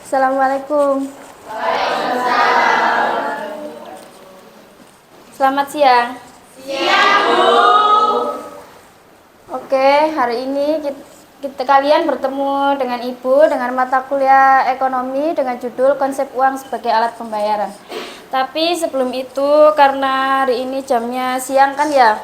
Assalamualaikum. Selamat siang. Siang, Bu. Oke, hari ini kalian bertemu dengan Ibu dengan mata kuliah ekonomi dengan judul konsep uang sebagai alat pembayaran. Tapi sebelum itu, karena hari ini jamnya siang kan ya?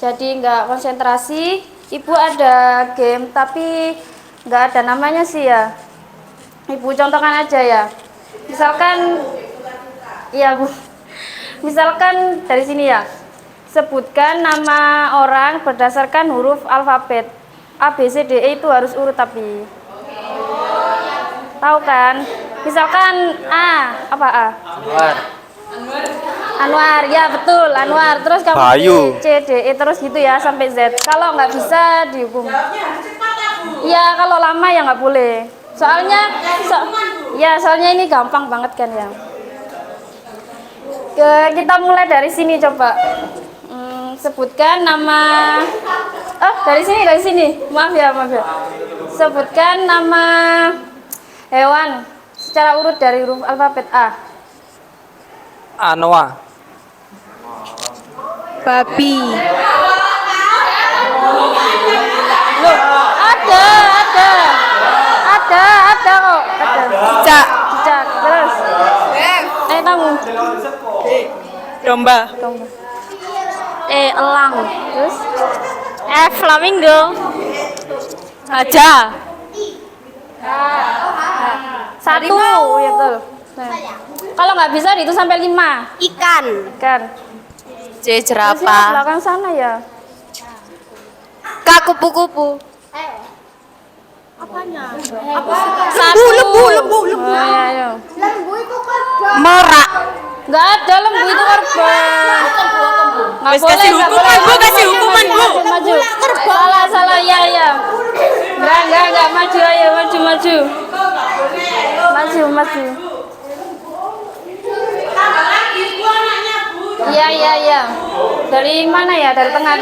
Jadi nggak konsentrasi. Ibu ada game, tapi nggak ada namanya sih ya. Ibu contohkan aja ya. Misalkan, iya Bu. Misalkan dari sini ya. Sebutkan nama orang berdasarkan huruf alfabet. A, B, C, D, E itu harus urut tapi. Tahu kan? Misalkan A, apa A? Anwar, ya betul, Anwar. Terus kamu Bayu. B, C, D, E terus gitu ya sampai Z. Kalau nggak bisa dihukum. Iya, kalau lama ya nggak boleh. Soalnya, soalnya ini gampang banget kan ya. Kita mulai dari sini coba. Sebutkan nama. Dari sini. Maaf ya. Sebutkan nama hewan secara urut dari huruf alfabet A. Anoa. Babi. Loh, ada kok. Cicak. Terus. Kamu. Domba. Elang. Terus. Flamingo. Gajah. Satu, ya betul. Nah. Kalau nggak bisa itu sampai 5. Ikan. C. Terus yang Jerapah. belakang sana ya. K. Kupu-kupu. Satu. Lembu. Ayo. Merak. Nggak ada lembu itu kerbau. Nggak boleh. Kasih hukuman, Bu. Kasih hukuman, Bu. Maju. Salah. Ya. Nggak. Maju. Ayo, maju. Maju. Iya. Dari mana ya? Dari tengah.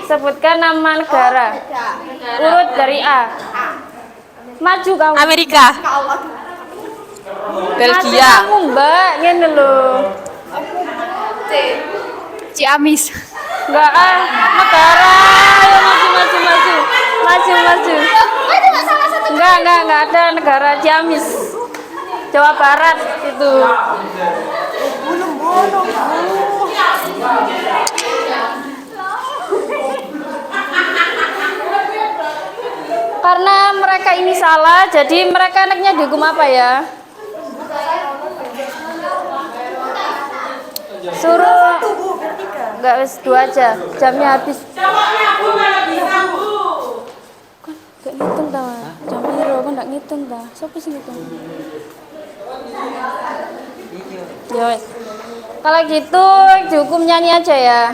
Sebutkan nama negara. Urut dari A. Maju kamu. Amerika. Belgia. Maju kamu, Mbak. Ngene lho. Ciamis. Enggak negara. Ayo maju. Enggak ada negara Ciamis. Jawa Barat itu. Karena mereka ini salah, jadi mereka enaknya dihukum apa ya? Suruh enggak, wis 2 aja. Jamnya habis. Gak ngitung ta. Jam piro kok ndak ngitung ta? Sopo sing ngitung? Ya wis. Kalau gitu dihukum nyanyi aja ya.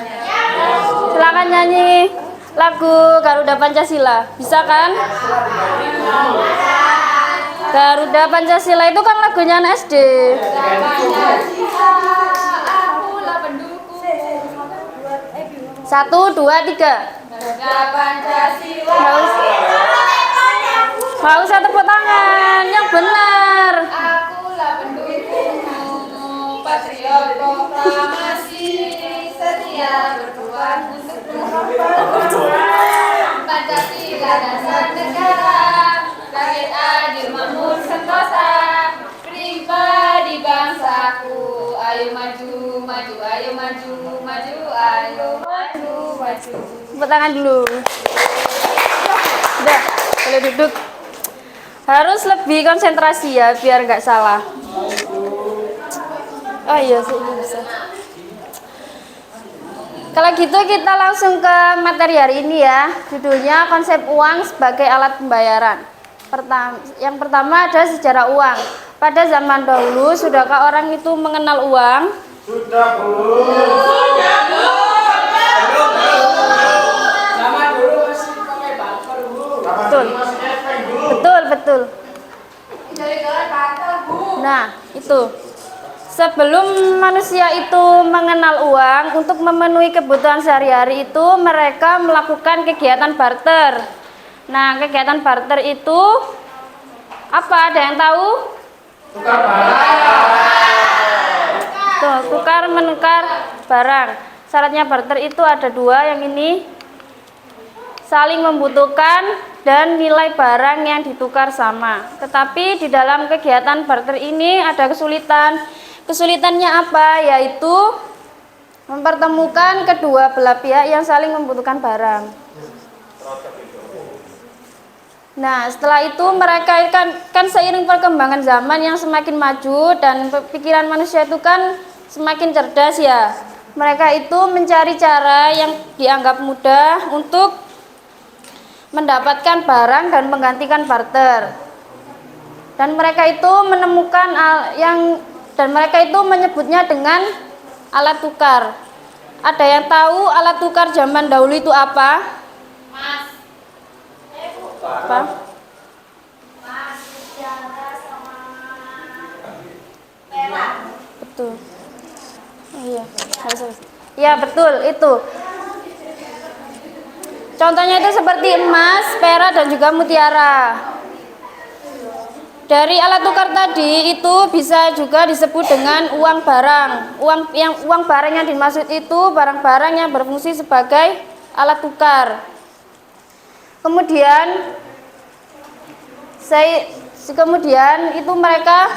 Silakan nyanyi lagu Garuda Pancasila. Bisa kan? Garuda Pancasila itu kan lagunya anak SD. 1, 2, 3. Nggak usah tepuk tangan, yang benar. Akulah pendukungmu, patriot proklamasi, setia berjuang untuk Pancasila dasar negara, rakyat adil makmur sentosa, pribadi bangsaku. Ayo maju, ayo maju. Tepuk tangan dulu. Udah, boleh duduk. Harus lebih konsentrasi ya, biar nggak salah. Oh iya, ini bisa. Kalau gitu kita langsung ke materi hari ini ya. Judulnya konsep uang sebagai alat pembayaran. Yang pertama ada sejarah uang. Pada zaman dahulu, sudahkah orang itu mengenal uang? Sudah, Bu. Zaman dulu masih pakai bumper, Bu. Betul. Nah, itu. Sebelum manusia itu mengenal uang, untuk memenuhi kebutuhan sehari-hari itu mereka melakukan kegiatan barter. Nah, kegiatan barter itu apa? Ada yang tahu? Tukar barang. Tuh, tukar menukar barang. Syaratnya barter itu ada dua, yang ini saling membutuhkan dan nilai barang yang ditukar sama. Tetapi di dalam kegiatan barter ini ada kesulitan. Kesulitannya apa? Yaitu mempertemukan kedua belah pihak yang saling membutuhkan barang. Nah, setelah itu mereka kan seiring perkembangan zaman yang semakin maju dan pikiran manusia itu kan semakin cerdas ya. Mereka itu mencari cara yang dianggap mudah untuk mendapatkan barang dan menggantikan barter. Dan mereka itu menemukan mereka itu menyebutnya dengan alat tukar. Ada yang tahu alat tukar zaman dahulu itu apa? Apa? Betul. Iya, iya betul itu. Contohnya itu seperti emas, perak dan juga mutiara. Dari alat tukar tadi itu bisa juga disebut dengan uang barang. Uang barang yang dimaksud itu barang-barang yang berfungsi sebagai alat tukar. Kemudian itu mereka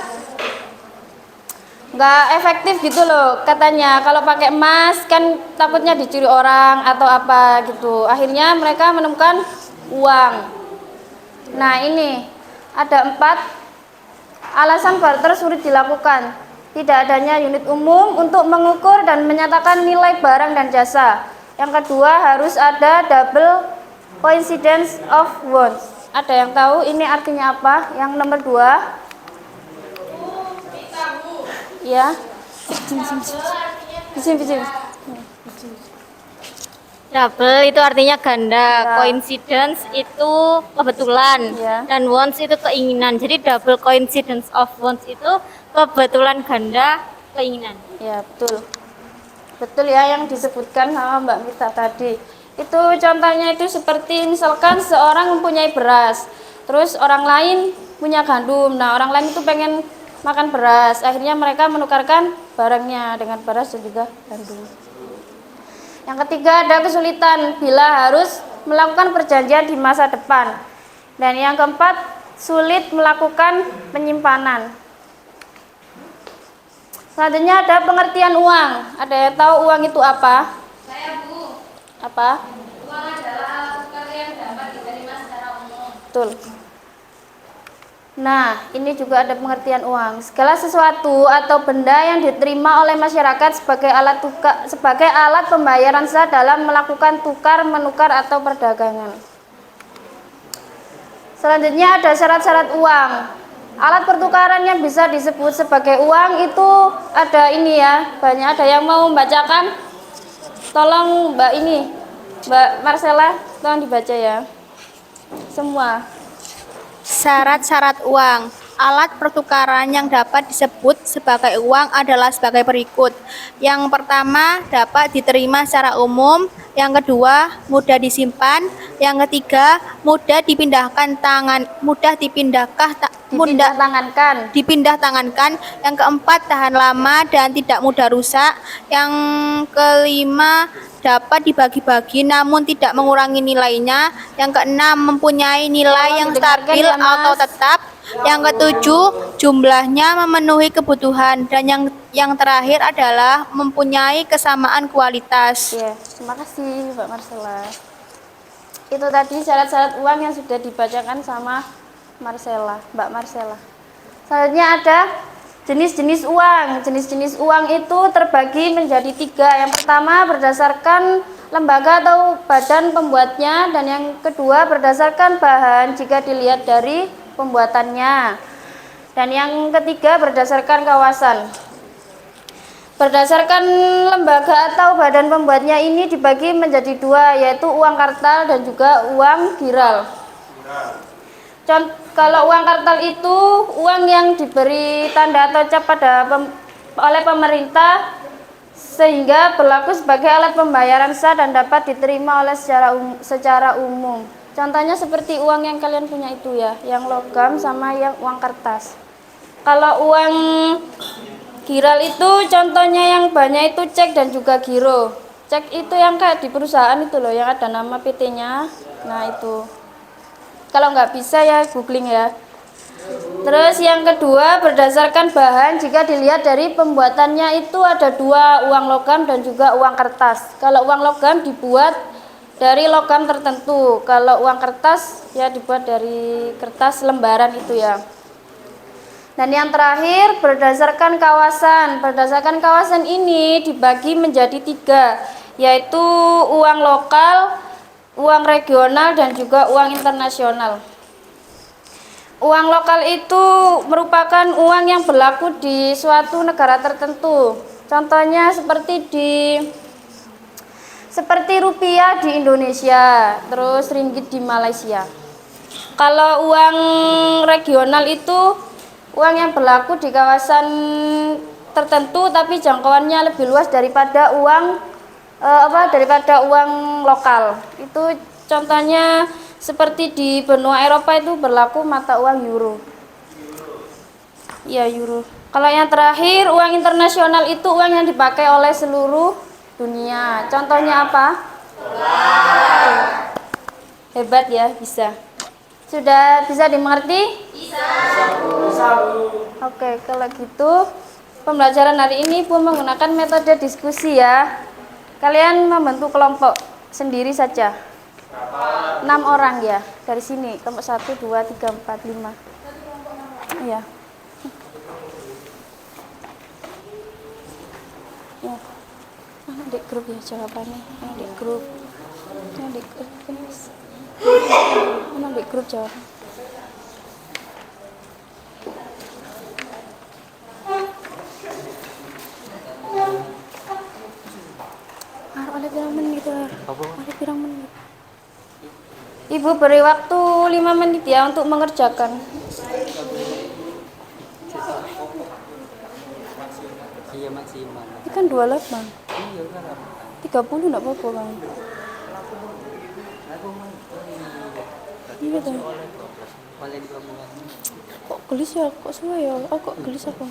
nggak efektif gitu loh katanya. Kalau pakai emas kan takutnya dicuri orang atau apa gitu. Akhirnya mereka menemukan uang. Nah, ini ada 4 alasan barter sulit dilakukan. Tidak adanya unit umum untuk mengukur dan menyatakan nilai barang dan jasa. Yang kedua, harus ada double coincidence of wants. Ada yang tahu ini artinya apa? Yang nomor 2. Ya. Double itu artinya ganda, Ya. coincidence itu kebetulan, Ya. dan wants itu keinginan. Jadi double coincidence of wants itu kebetulan ganda keinginan. Ya, betul. Betul ya yang disebutkan sama Mbak Mita tadi. Itu contohnya itu seperti misalkan seorang mempunyai beras, terus orang lain punya gandum. Nah, orang lain itu pengen makan beras. Akhirnya mereka menukarkan barangnya dengan beras dan juga gandum. Yang ketiga, ada kesulitan bila harus melakukan perjanjian di masa depan. Dan yang keempat, sulit melakukan penyimpanan. Selanjutnya ada pengertian uang. Ada yang tahu uang itu apa? Saya, Bu. Apa? Uang adalah alat tukar yang dapat diterima secara umum. Betul. Nah, ini juga ada pengertian uang. Segala sesuatu atau benda yang diterima oleh masyarakat sebagai alat pembayaran sah dalam melakukan tukar, menukar atau perdagangan. Selanjutnya ada syarat-syarat uang. Alat pertukaran yang bisa disebut sebagai uang itu ada ini ya. Banyak ada yang mau membacakan. Tolong Mbak Marcella, tolong dibaca ya. Semua. Syarat-syarat uang. Alat pertukaran yang dapat disebut sebagai uang adalah sebagai berikut. Yang pertama, dapat diterima secara umum. Yang kedua, mudah disimpan. Yang ketiga, mudah dipindah tangankan. Yang keempat, tahan lama dan tidak mudah rusak. Yang kelima, dapat dibagi-bagi namun tidak mengurangi nilainya. Yang keenam, mempunyai nilai yang stabil atau tetap. Yang ketujuh, jumlahnya memenuhi kebutuhan. Dan yang terakhir adalah mempunyai kesamaan kualitas. Ya, terima kasih Mbak Marcella. Itu tadi syarat-syarat uang yang sudah dibacakan sama Mbak Marcella. Selanjutnya ada jenis-jenis uang. Jenis-jenis uang itu terbagi menjadi 3. Yang pertama berdasarkan lembaga atau badan pembuatnya, dan yang kedua berdasarkan bahan jika dilihat dari pembuatannya, dan yang ketiga berdasarkan kawasan. Berdasarkan lembaga atau badan pembuatnya ini dibagi menjadi 2, yaitu uang kartal dan juga uang giral. Kalau uang kartal itu uang yang diberi tanda atau cap oleh pemerintah sehingga berlaku sebagai alat pembayaran sah dan dapat diterima oleh secara umum. Contohnya seperti uang yang kalian punya itu ya, yang logam sama yang uang kertas. Kalau uang giral itu contohnya yang banyak itu cek dan juga giro. Cek itu yang kayak di perusahaan itu loh, yang ada nama PT-nya. Nah itu. Kalau nggak bisa ya googling ya. Terus yang kedua, berdasarkan bahan, jika dilihat dari pembuatannya itu ada dua, uang logam dan juga uang kertas. Kalau uang logam dibuat dari logam tertentu, kalau uang kertas ya dibuat dari kertas lembaran itu ya. Dan yang terakhir, berdasarkan kawasan. Berdasarkan kawasan ini dibagi menjadi 3, yaitu uang lokal, uang regional, dan juga uang internasional. Uang lokal itu merupakan uang yang berlaku di suatu negara tertentu. Contohnya seperti rupiah di Indonesia, terus ringgit di Malaysia. Kalau uang regional itu uang yang berlaku di kawasan tertentu tapi jangkauannya lebih luas daripada uang lokal. Itu contohnya seperti di benua Eropa itu berlaku mata uang euro. Iya, euro. Kalau yang terakhir, uang internasional itu uang yang dipakai oleh seluruh dunia. Contohnya apa? Hebat ya, bisa. Sudah bisa dimengerti? Oke, kalau gitu pembelajaran hari ini Ibu menggunakan metode diskusi ya. Kalian membentuk kelompok sendiri saja. 6 orang ya, dari sini. Kelompok 1, 2, 3, 4, 5. Iya. Ya. Mana di grup ya jawabannya? Mana di grup? Mana di grup? Mana di grup jawaban? Oleh pirang menit ya? Oleh pirang menit? Ibu beri waktu 5 menit ya untuk mengerjakan. Iya maksimal. Ini kan 28. Iya kan. 30 enggak apa-apa kan? Iya tuh. Oleh 2 bulan. Kok gelis ya? Kok suwe ya? Oh kok gelis apa?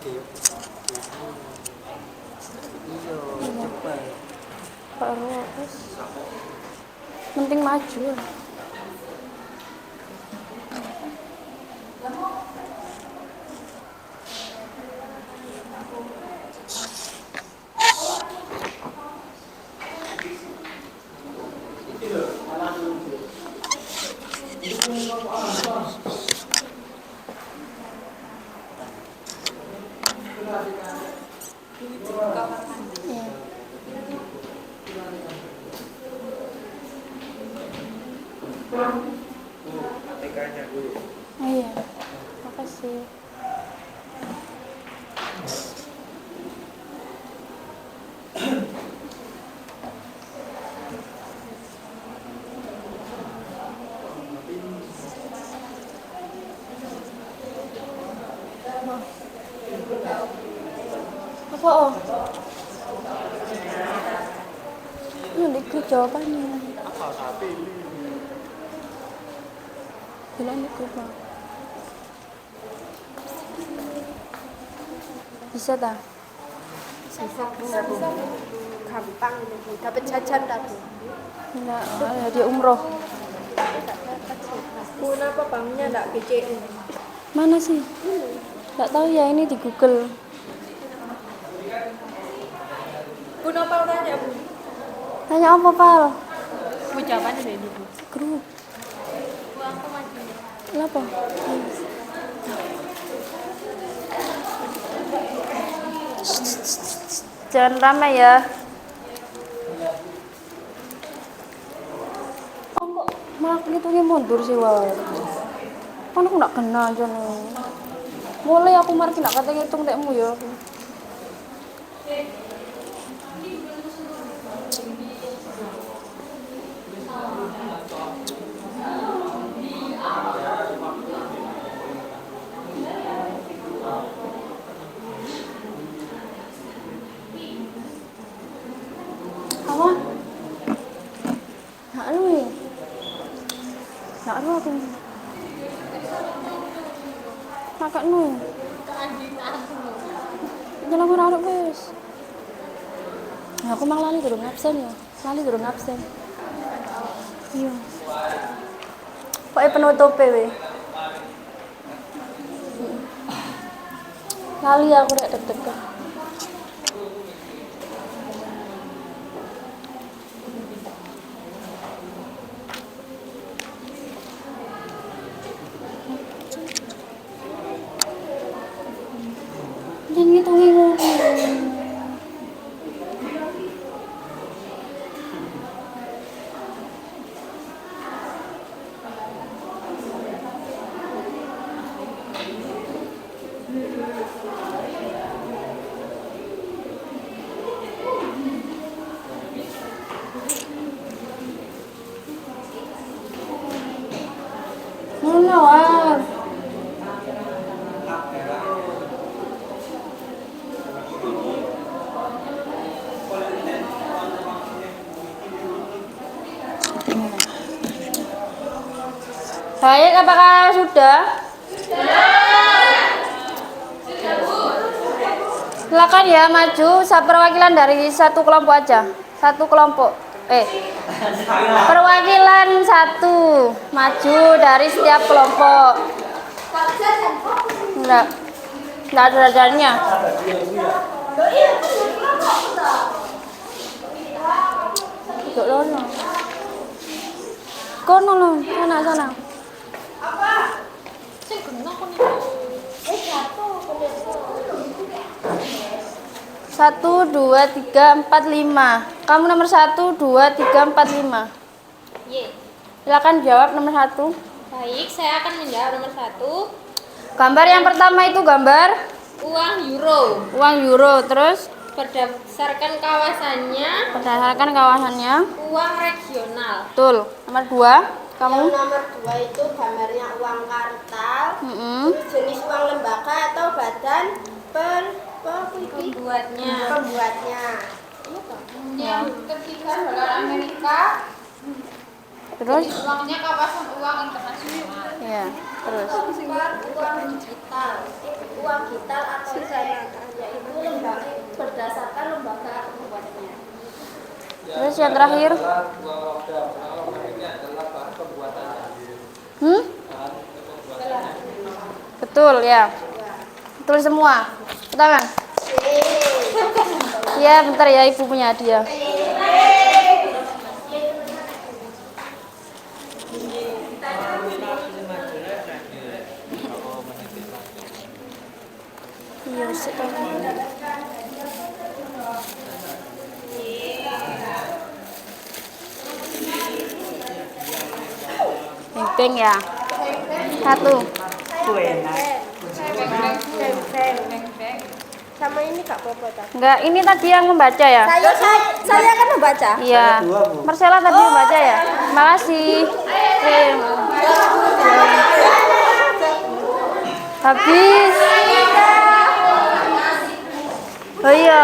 Iya, cepat. Pak Ros. Penting maju. Oh iya, makasih. Apa oh? Ini di grup jawabannya. Bilang di grup lah. Bisa tak? Bisa Bu. Gampang itu Bu. Dapat jajan tak Bu? Enggak, dia umroh. Bu, kenapa banknya enggak BCA? Mana sih? Enggak tahu ya, ini di Google. Bu, Nopal tanya Bu. Tanya apa, Pal? Bu, jawabannya dari Bu. Grup. Kenapa? Jangan ramai ya. Oh kok malah ngitungnya mundur sih wah. Kan aku nggak kena aja nih. Mulai aku marki nggak kata ngitung tekmu ya. aduh aku. Kakak nu. Jangan ngarep wis. Nah, aku mang lali durung absen ya. Lali durung absen. Iya. Pokoke penutupe we. Lali aku rek deg-degan. Jangan ngitungi ngono. Ngono wae. Baik, apakah sudah? Silakan ya maju perwakilan dari satu kelompok aja. Satu kelompok. Perwakilan satu maju dari setiap kelompok. Enggak ada derajatnya. Duduk lono. Kono lo, sana. Satu, dua, tiga, empat, lima. Kamu nomor 1, 2, 3, 4, 5. Y. Silakan jawab nomor 1. Baik, saya akan menjawab nomor 1. Gambar yang pertama itu gambar Uang euro. uang euro. Terus Berdasarkan kawasannya, berdasarkan kawasannya. uang regional. Betul. Nomor 2, kamu. Yang nomor 2 itu gambarnya uang kartal, terus jenis uang lembaga atau badan Pembuatnya. pembuatnya. Yang ketiga dolar Amerika. Terus Uangnya kawasan uang internasional. ya, terus Uang digital, uang digital atau yaitu lembaga berdasarkan lembaga pembuatnya. terus yang terakhir. Betul ya. Betul semua. Tangan. Iya, bentar ya, ibu punya hadiah. Iya, beng ya. 1. Sama ini Kak Bobo tadi. Enggak, ini tadi yang membaca ya? Saya kan membaca. Iya. Marcella tadi membaca ya? Makasih. Habis. Oh iya.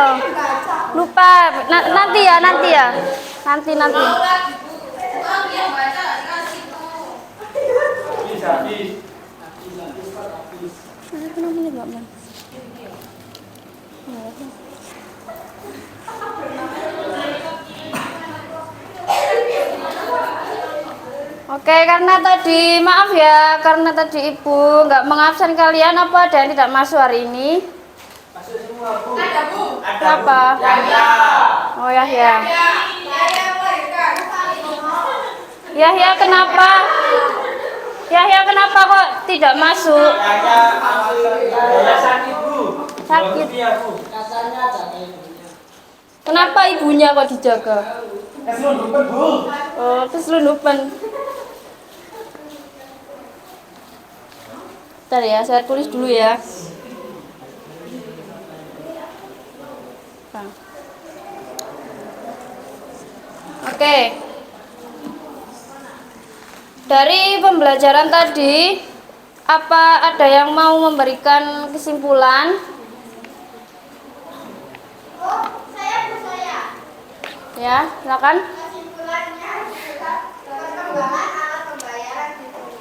Lupa. Nanti ya. Nanti. Oke, karena tadi maaf ya, karena tadi ibu nggak mengabsen kalian, apa ada yang tidak masuk hari ini? Masuk semua, Bu. Ada Bu. Apa? Oh ya. Yahya kenapa? Yahya kenapa kok tidak masuk? Sakit. Kenapa ibunya kok dijaga? Keselundupan, Bu. Oh, keselundupan. Bentar ya, saya tulis dulu ya. Oke. Dari pembelajaran tadi, apa ada yang mau memberikan kesimpulan? Ya, silakan. Kesimpulannya adalah perkembangan alat pembayaran digital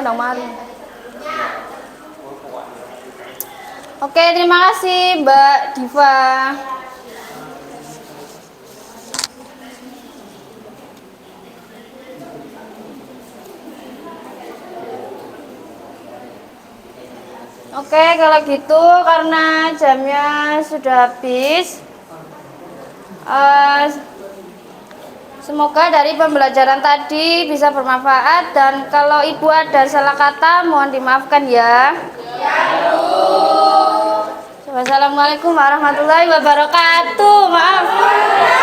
ndang mari. Oke, terima kasih Mbak Diva. Oke, kalau gitu karena jamnya sudah habis, semoga dari pembelajaran tadi bisa bermanfaat, dan kalau ibu ada salah kata mohon dimaafkan ya. Wassalamualaikum warahmatullahi wabarakatuh. Maaf.